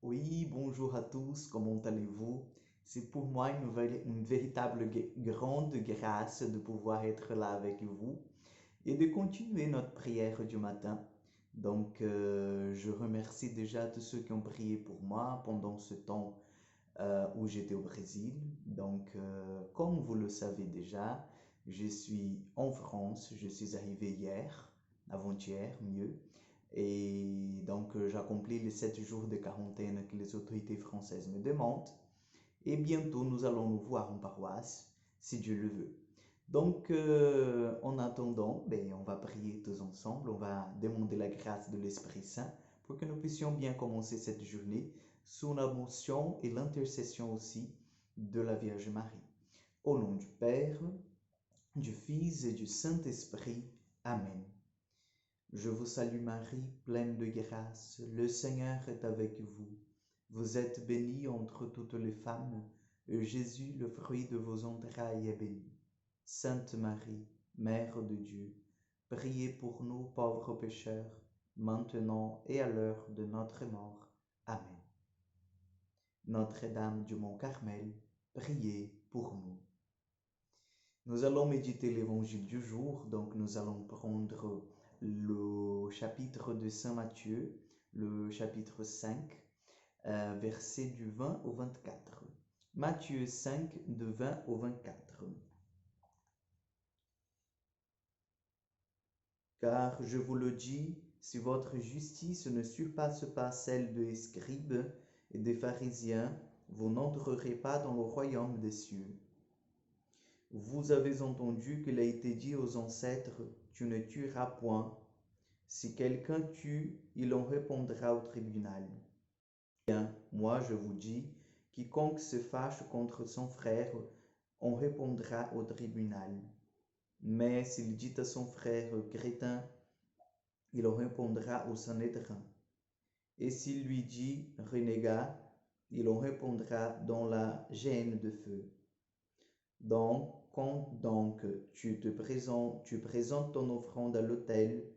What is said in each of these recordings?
Oui, bonjour à tous, comment allez-vous? C'est pour moi une véritable grande grâce de pouvoir être là avec vous et de continuer notre prière du matin. Donc, je remercie déjà tous ceux qui ont prié pour moi pendant ce temps où j'étais au Brésil. Donc, comme vous le savez déjà, je suis en France, je suis arrivé hier, avant-hier mieux, et donc j'accomplis les 7 jours de quarantaine que les autorités françaises me demandent, et bientôt nous allons nous voir en paroisse, si Dieu le veut. Donc, en attendant, on va prier tous ensemble, on va demander la grâce de l'Esprit Saint pour que nous puissions bien commencer cette journée sous la motion et l'intercession aussi de la Vierge Marie. Au nom du Père, du Fils et du Saint-Esprit. Amen. Je vous salue Marie, pleine de grâce, le Seigneur est avec vous. Vous êtes bénie entre toutes les femmes, et Jésus, le fruit de vos entrailles, est béni. Sainte Marie, Mère de Dieu, priez pour nous pauvres pécheurs, maintenant et à l'heure de notre mort. Amen. Notre-Dame du Mont Carmel, priez pour nous. Nous allons méditer l'évangile du jour, donc nous allons prendre le chapitre de Saint Matthieu, le chapitre 5, versets du 20 au 24. Matthieu 5, de 20 au 24. Car je vous le dis, si votre justice ne surpasse pas celle des scribes et des pharisiens, vous n'entrerez pas dans le royaume des cieux. Vous avez entendu qu'il a été dit aux ancêtres, tu ne tueras point. Si quelqu'un tue, il en répondra au tribunal. Bien, moi je vous dis, quiconque se fâche contre son frère en répondra au tribunal. Mais s'il dit à son frère crétin, il en répondra au Sanhédrin. Et s'il lui dit renégat, il en répondra dans la géhenne de feu. Donc, quand donc tu présentes ton offrande à l'autel,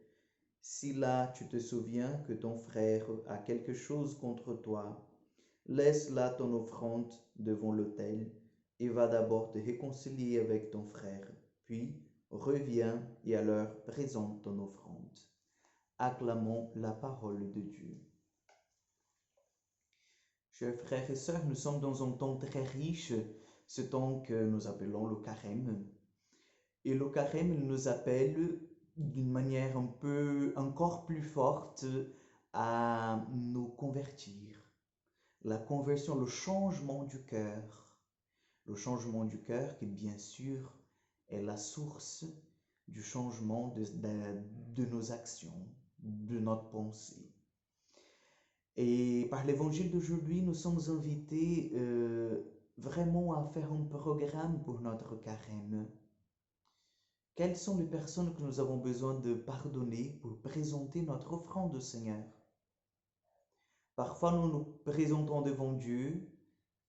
si là tu te souviens que ton frère a quelque chose contre toi, laisse là ton offrande devant l'autel et va d'abord te réconcilier avec ton frère, puis reviens et alors présente ton offrande. Acclamons la parole de Dieu. Chers frères et sœurs, nous sommes dans un temps très riche, ce temps que nous appelons le carême. Et le carême nous appelle d'une manière un peu encore plus forte à nous convertir. La conversion, le changement du cœur. Le changement du cœur qui, bien sûr, est la source du changement de nos actions, de notre pensée. Et par l'évangile d'aujourd'hui, nous sommes invités vraiment à faire un programme pour notre carême. Quelles sont les personnes que nous avons besoin de pardonner pour présenter notre offrande au Seigneur? Parfois, nous nous présentons devant Dieu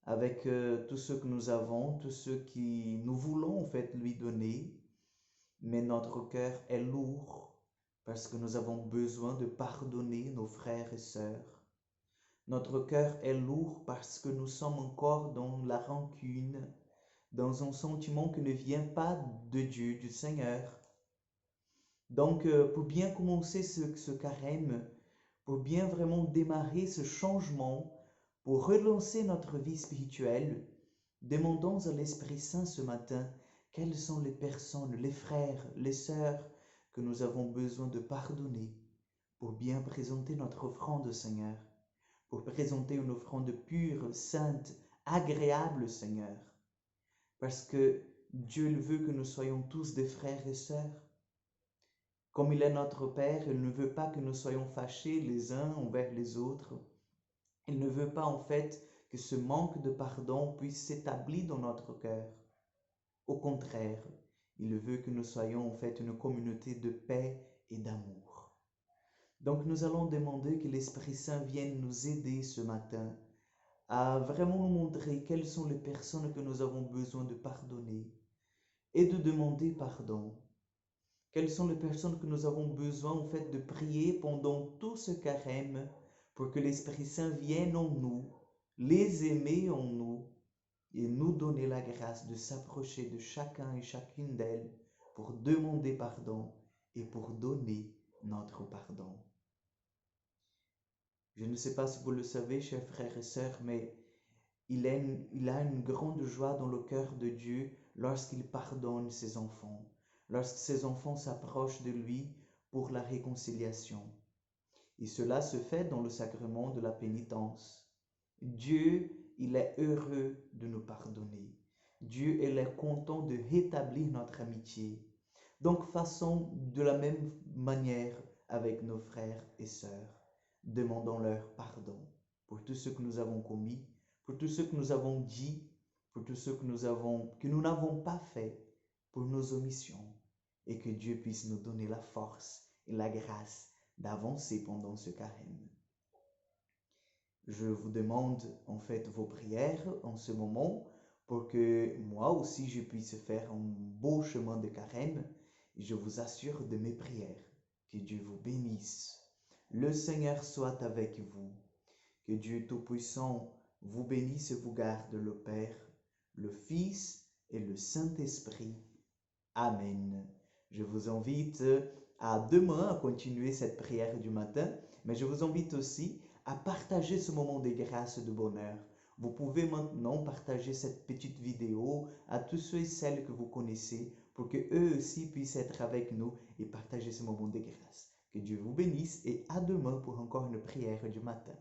avec tout ce que nous avons, tout ce que nous voulons en fait lui donner, mais notre cœur est lourd parce que nous avons besoin de pardonner nos frères et sœurs. Notre cœur est lourd parce que nous sommes encore dans la rancune, dans un sentiment qui ne vient pas de Dieu, du Seigneur. Donc, pour bien commencer ce carême, pour bien vraiment démarrer ce changement, pour relancer notre vie spirituelle, demandons à l'Esprit Saint ce matin quelles sont les personnes, les frères, les sœurs que nous avons besoin de pardonner pour bien présenter notre offrande au Seigneur, pour présenter une offrande pure, sainte, agréable au Seigneur. Parce que Dieu veut que nous soyons tous des frères et sœurs. Comme il est notre Père, il ne veut pas que nous soyons fâchés les uns envers les autres. Il ne veut pas en fait que ce manque de pardon puisse s'établir dans notre cœur. Au contraire, il veut que nous soyons en fait une communauté de paix et d'amour. Donc nous allons demander que l'Esprit Saint vienne nous aider ce matin à vraiment nous montrer quelles sont les personnes que nous avons besoin de pardonner et de demander pardon. Quelles sont les personnes que nous avons besoin en fait de prier pendant tout ce carême pour que l'Esprit Saint vienne en nous, les aimer en nous et nous donner la grâce de s'approcher de chacun et chacune d'elles pour demander pardon et pour donner notre pardon. Je ne sais pas si vous le savez, chers frères et sœurs, mais il a une grande joie dans le cœur de Dieu lorsqu'il pardonne ses enfants, lorsque ses enfants s'approchent de lui pour la réconciliation. Et cela se fait dans le sacrement de la pénitence. Dieu, il est heureux de nous pardonner. Dieu, il est content de rétablir notre amitié. Donc, faisons de la même manière avec nos frères et sœurs. Demandons-leur pardon pour tout ce que nous avons commis, pour tout ce que nous avons dit, pour tout ce que nous n'avons pas fait, pour nos omissions, et que Dieu puisse nous donner la force et la grâce d'avancer pendant ce carême. Je vous demande en fait vos prières en ce moment pour que moi aussi je puisse faire un beau chemin de carême. Et je vous assure de mes prières. Que Dieu vous bénisse. Le Seigneur soit avec vous. Que Dieu Tout-Puissant vous bénisse et vous garde, le Père, le Fils et le Saint-Esprit. Amen. Je vous invite à demain à continuer cette prière du matin, mais je vous invite aussi à partager ce moment de grâce et de bonheur. Vous pouvez maintenant partager cette petite vidéo à tous ceux et celles que vous connaissez pour que eux aussi puissent être avec nous et partager ce moment de grâce. Que Dieu vous bénisse et à demain pour encore une prière du matin.